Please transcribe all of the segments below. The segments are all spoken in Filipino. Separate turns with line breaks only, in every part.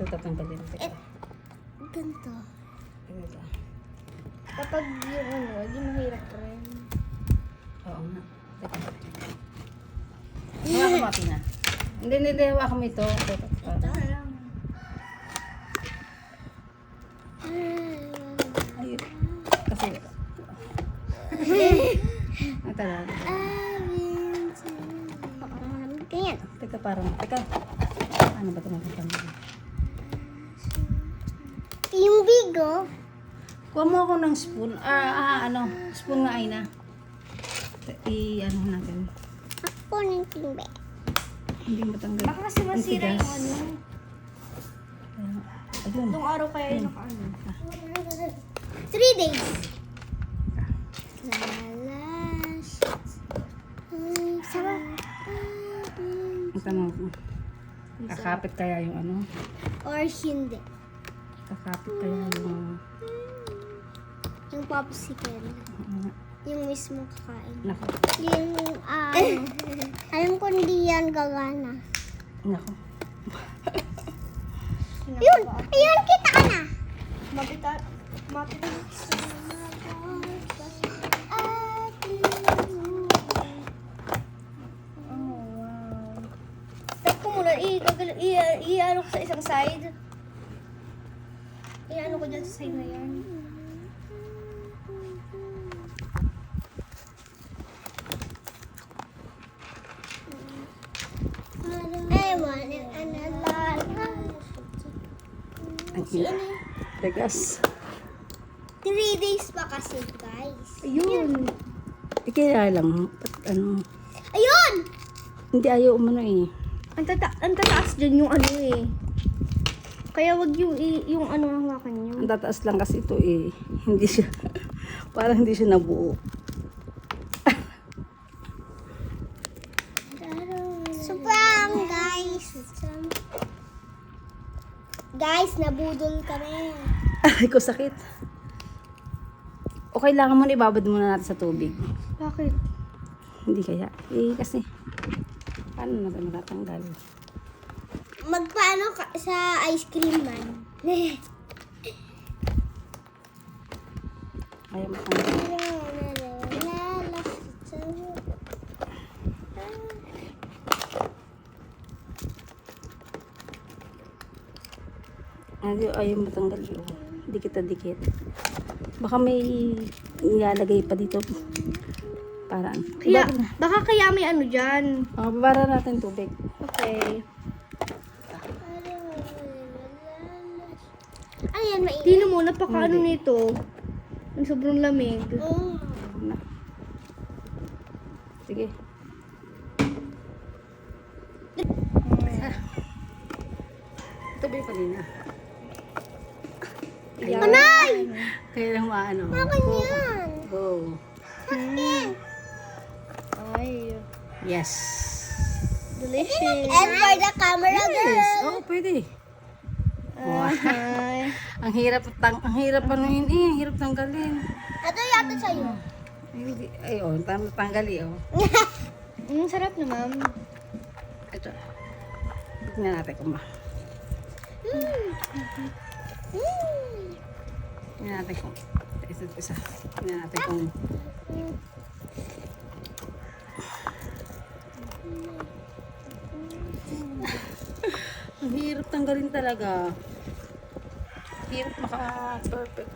tatanggalin.
Ganito.
Ito.
Kapag yung ano, di mahirap rin.
Oo nga. Hawakan mo, Pina. Hindi. Hawakan mo ito.
Ito lang.
Ayun. Kasi, ang talaga.
Ganyan.
Teka. Ano ba ito magtatanggalin?
Yung bigo.
Kuha mo ako ng spoon. Spoon nga ay na. Ano natin.
Ako ng timbe.
Hindi matanggal.
Baka kasi masira
Ang tigas.
yung ano.
Ayun.
Nung araw kaya yun nakaano. 3 days. Sarap.
Ang tanong ko. Kakapit kaya yung ano?
Or hindi.
Kakapit kaya yung...
Yung popsicle. Yung mismo kakain.
Nako.
Yung, alam ko hindi yan gagana.
Nako.
Yun! Ayun, kita ka na! Mapitat. Oh, wow. Stop ko muna. I-ano ko sa isang side. I-ano ko dyan sa side na yan. I want another.
Ang hirap. Tegas.
3 days pa kasi, guys.
Ayun. Kaya lang. Ano.
Ayun!
Hindi ayaw umano eh.
Ang tataas dyan yung ano eh. Kaya wag yung ano ang hawakan nyo.
Ang tataas lang kasi ito eh. Hindi siya. Parang hindi siya nabuo.
Sobrang, guys. Guys, nabudol kami.
Ay ko sakit. O kailangan mo na ibabad muna natin sa tubig.
Bakit?
Hindi kaya. Eh kasi. Paano natin matatanggal?
Magpaano ka sa ice cream man?
Kaya matanggal. Ayaw matanggal yun. Dikit. Baka may ilalagay pa dito. Para ano.
Baka kaya may ano dyan.
Babara natin tubig.
Okay. Ayan, mainit. Tingnan mo, napaka-ano nito. Ang sobrang lamig.
Na. Sige. Ito ba yung kanina?
Anay!
Kaya lang maano.
Akin yan.
Go.
Akin. Ay.
Yes.
Delicious. And for the camera,
Yes. Oh, pwede. Wow. Ang hirap ano yun eh. Ang hirap tanggalin.
Ito yata sa'yo.
Ay, oh. Tanggali, oh.
Sarap na, ma'am.
Ito. Tignan natin kung ba. Tignan natin kung. Isa. Tignan natin kung. Ang hirap tanggalin talaga. Hirap maka-perfect.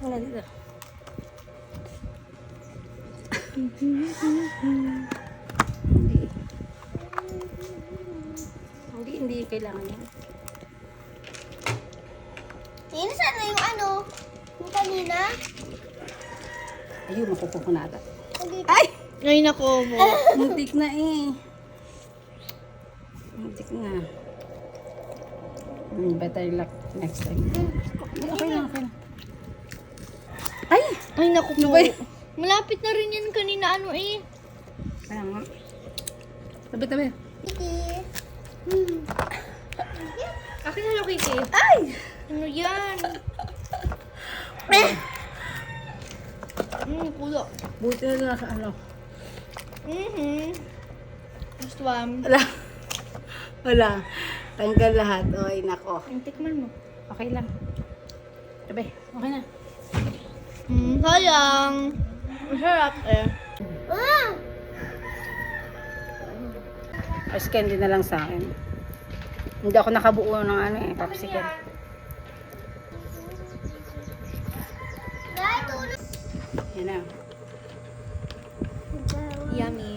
Wala dito. Hindi kailangan yan.
Sino sana yung ano? Yung kanina?
Ayun, makukuha na ata.
Ay! Ay, nako mo.
Muntik na eh. Muntik na. Better luck next time. Okay lang. Ay!
Ay, nako po.
Ano ba yun?
Malapit na rin yan kanina, ano eh.
Kaya nga. Tabi.
Kiki. Akin na lang, Kiki.
Ay!
Ano yan? Kulo.
Buti na lang ano.
next one.
Wala. Wala. Tanggal lahat. Oy, nako.
Ang tikman mo.
Okay lang. Sabi, okay na.
Sayang. Masarap eh.
As candy na lang sa akin. Hindi ako nakabuo ng ano eh, popsicle. Yan na.
Yummy.